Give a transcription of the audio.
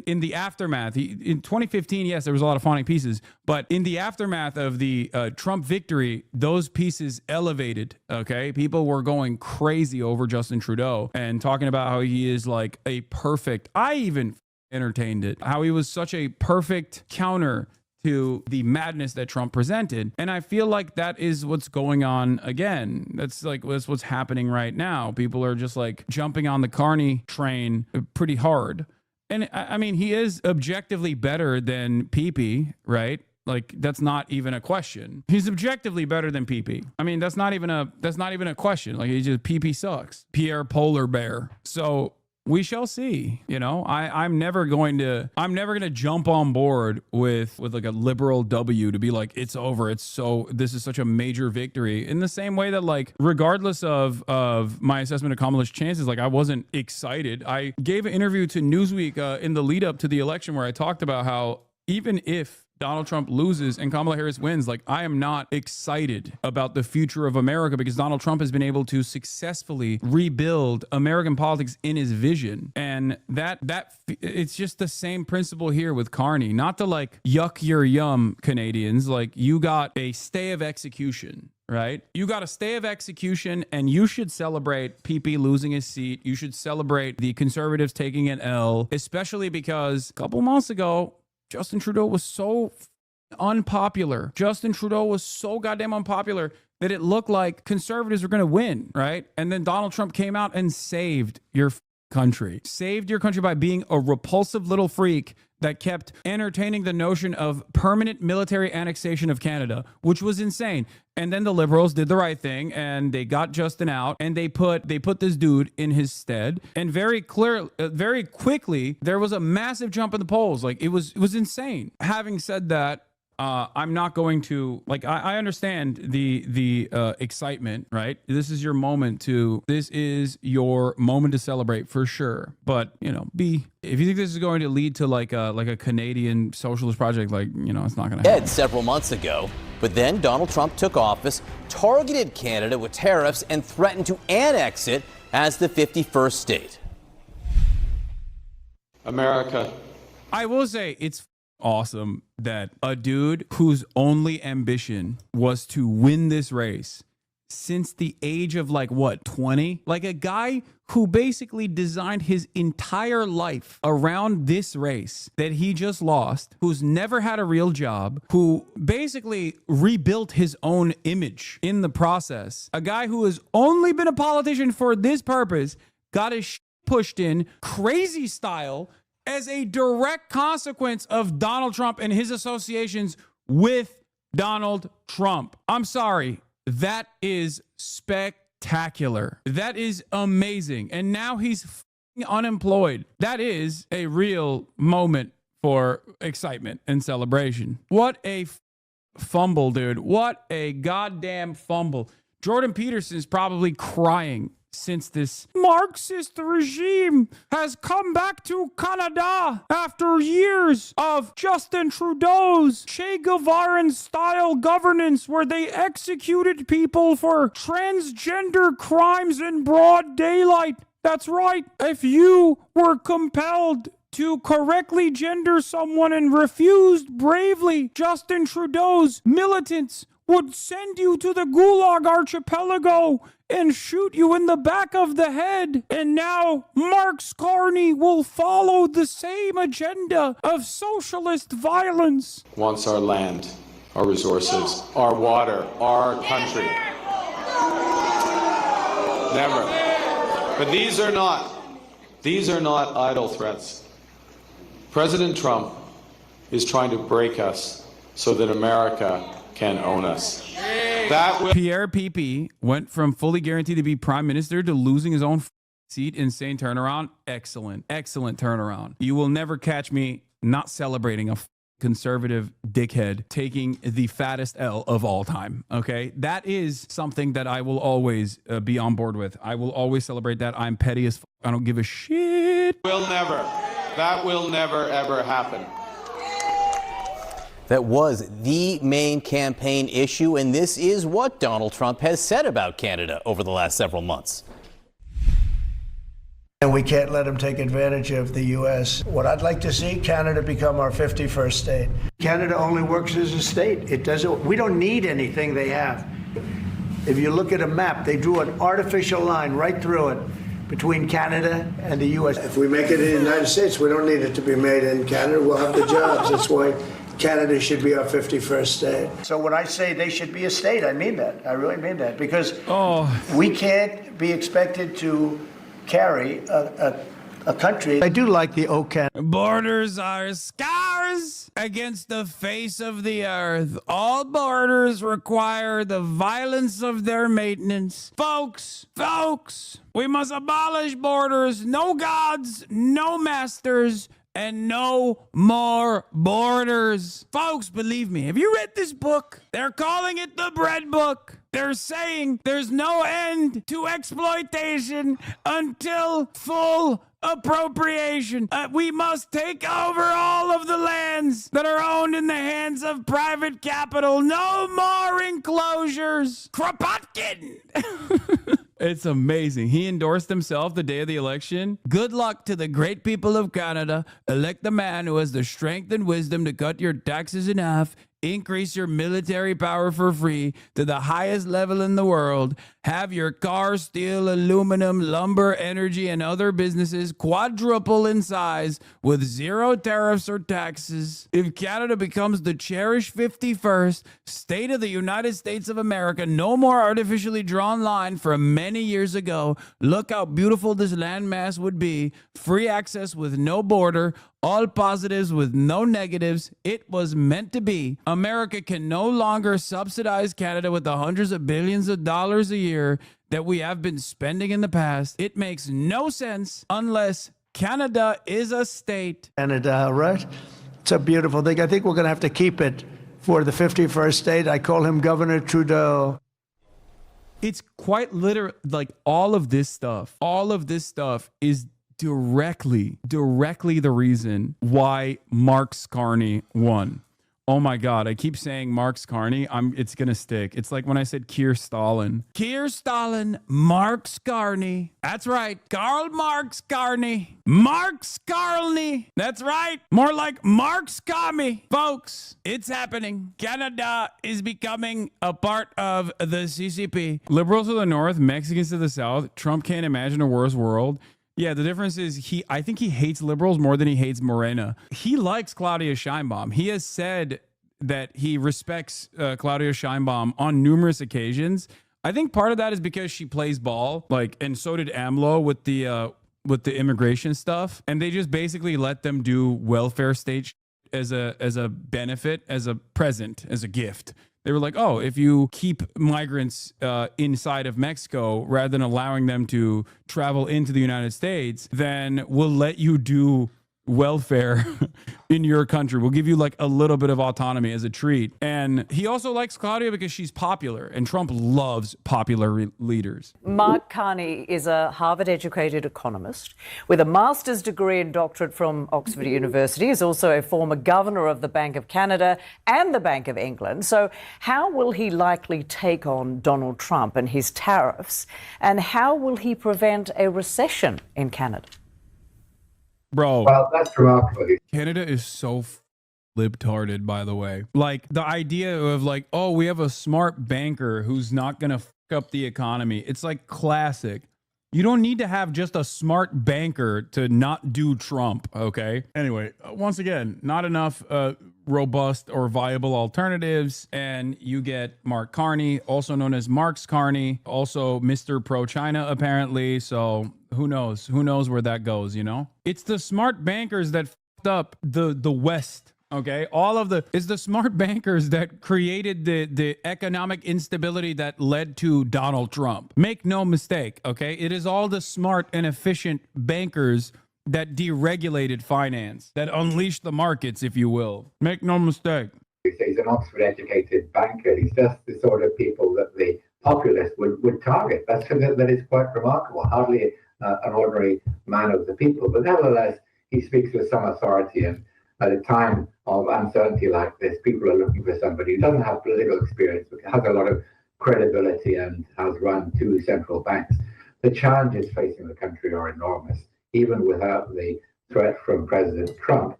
in the aftermath, in 2015, yes, there was a lot of fawning pieces, but in the aftermath of the Trump victory, those pieces elevated, okay? People were going crazy over Justin Trudeau and talking about how he is like a perfect, I even entertained it, how he was such a perfect counter to the madness that Trump presented. And I feel like that is what's going on again. That's what's happening right now. People are just like jumping on the Carney train pretty hard. And I mean, he is objectively better than PP, right? Like, that's not even a question. He's objectively better than PP. I mean, that's not even a question. Like, he just, PP sucks. Pierre Polar Bear. So we shall see. You know, I'm never going to jump on board with like a liberal W to be like, it's over. This is such a major victory. In the same way that, like, regardless of my assessment of Kamala's chances, like, I wasn't excited. I gave an interview to Newsweek in the lead up to the election where I talked about how even if Donald Trump loses and Kamala Harris wins, like, I am not excited about the future of America because Donald Trump has been able to successfully rebuild American politics in his vision. And that it's just the same principle here with Carney. Not to like yuck your yum, Canadians. Like, you got a stay of execution, right? You got a stay of execution, and you should celebrate PP losing his seat. You should celebrate the Conservatives taking an L, especially because a couple months ago, Justin Trudeau was so unpopular. Justin Trudeau was so goddamn unpopular that it looked like Conservatives were going to win, right? And then Donald Trump came out and saved your country. Saved your country by being a repulsive little freak that kept entertaining the notion of permanent military annexation of Canada, which was insane. And then the Liberals did the right thing and they got Justin out and they put this dude in his stead. And very quickly, there was a massive jump in the polls. Like, it was insane. Having said that, I'm not going to, like, I understand the excitement, right? This is your moment to celebrate for sure. But, you know, if you think this is going to lead to like a Canadian socialist project, like, you know, it's not going to happen. Several months ago, but then Donald Trump took office, targeted Canada with tariffs, and threatened to annex it as the 51st state. America. I will say it's awesome that a dude whose only ambition was to win this race since the age of 20, like a guy who basically designed his entire life around this race that he just lost, who's never had a real job, who basically rebuilt his own image in the process, a guy who has only been a politician for this purpose, got his pushed in crazy style as a direct consequence of Donald Trump and his associations with Donald Trump. I'm sorry. That is spectacular. That is amazing. And now he's unemployed. That is a real moment for excitement and celebration. What a fumble, dude. What a goddamn fumble. Jordan Peterson's probably crying since this Marxist regime has come back to Canada after years of Justin Trudeau's Che Guevaran style governance where they executed people for transgender crimes in broad daylight. That's right. If you were compelled to correctly gender someone and refused bravely, Justin Trudeau's militants would send you to the Gulag Archipelago and shoot you in the back of the head. And now Marx Carney will follow the same agenda of socialist violence. Wants our land, our resources, our water, our country. Never. But these are not idle threats. President Trump is trying to break us so that America can own us. Pierre PP went from fully guaranteed to be prime minister to losing his own seat. Insane turnaround. Excellent turnaround. You will never catch me not celebrating a conservative dickhead taking the fattest L of all time. Okay, that is something that I will always be on board with. I will always celebrate that. I'm petty as I don't give a shit. That will never ever happen. That was the main campaign issue, and this is what Donald Trump has said about Canada over the last several months. And we can't let them take advantage of the U.S. What I'd like to see, Canada become our 51st state. Canada only works as a state. It doesn't. We don't need anything they have. If you look at a map, they drew an artificial line right through it between Canada and the U.S. If we make it in the United States, we don't need it to be made in Canada. We'll have the jobs. That's why Canada should be our 51st state. So when I say they should be a state, I mean that. I really mean that. Because we can't be expected to carry a country. I do like the OCAN. Borders are scars against the face of the earth. All borders require the violence of their maintenance. Folks, we must abolish borders. No gods, no masters, and no more borders. Folks, believe me, have you read this book? They're calling it the bread book. They're saying there's no end to exploitation until full appropriation. We must take over all of the lands that are owned in the hands of private capital. No more enclosures. Kropotkin. It's amazing. He endorsed himself the day of the election. Good luck to the great people of Canada. Elect the man who has the strength and wisdom to cut your taxes in half, increase your military power for free to the highest level in the world, have your car, steel, aluminum, lumber, energy, and other businesses quadruple in size with zero tariffs or taxes. If Canada becomes the cherished 51st state of the United States of America, no more artificially drawn line from many years ago. Look how beautiful this landmass would be. Free access with no border, all positives with no negatives. It was meant to be. America can no longer subsidize Canada with the hundreds of billions of dollars a year that we have been spending in the past. It makes no sense unless Canada is a state. Canada, right? It's a beautiful thing. I think we're going to have to keep it for the 51st state. I call him Governor Trudeau. It's quite literally like all of this stuff is directly the reason why Mark Carney won. Oh my God, I keep saying Mark Carney. It's gonna stick. It's like when I said Keir Stalin. Keir Stalin, Mark Carney. That's right, Karl Marx Carney. Mark Carney. That's right. More like Mark Carney. Folks, it's happening. Canada is becoming a part of the CCP. Liberals to the north, Mexicans to the south. Trump can't imagine a worse world. Yeah, the difference is I think he hates liberals more than he hates Morena. He likes Claudia Sheinbaum. He has said that he respects Claudia Sheinbaum on numerous occasions. I think part of that is because she plays ball, and so did AMLO with the immigration stuff. And they just basically let them do welfare state as a benefit, as a present, as a gift. They were like, oh, if you keep migrants inside of Mexico rather than allowing them to travel into the United States, then we'll let you do welfare in your country. We'll give you like a little bit of autonomy as a treat. And he also likes Claudia because she's popular, and Trump loves popular leaders. Mark Carney is a Harvard-educated economist with a master's degree and doctorate from Oxford University. He's also a former governor of the Bank of Canada and the Bank of England. So how will he likely take on Donald Trump and his tariffs? And how will he prevent a recession in Canada? Bro, well, that's remarkable. Canada is so libtarded, by the way. Like the idea of like, oh, we have a smart banker who's not going to fuck up the economy. It's like classic. You don't need to have just a smart banker to not do Trump, okay? Anyway, once again, not enough robust or viable alternatives, and you get Mark Carney, also known as Marx Carney, also Mr. Pro-China, apparently, so who knows? Who knows where that goes, you know? It's the smart bankers that fucked up the West. Okay, it's the smart bankers that created the economic instability that led to Donald Trump. Make no mistake, okay? It is all the smart and efficient bankers that deregulated finance, that unleashed the markets, if you will. Make no mistake. He's an Oxford-educated banker. He's just the sort of people that the populace would target. That is quite remarkable. Hardly an ordinary man of the people, but nevertheless, he speaks with some authority, and at a time of uncertainty like this, people are looking for somebody who doesn't have political experience, but has a lot of credibility and has run two central banks. The challenges facing the country are enormous. even without the threat from President Trump.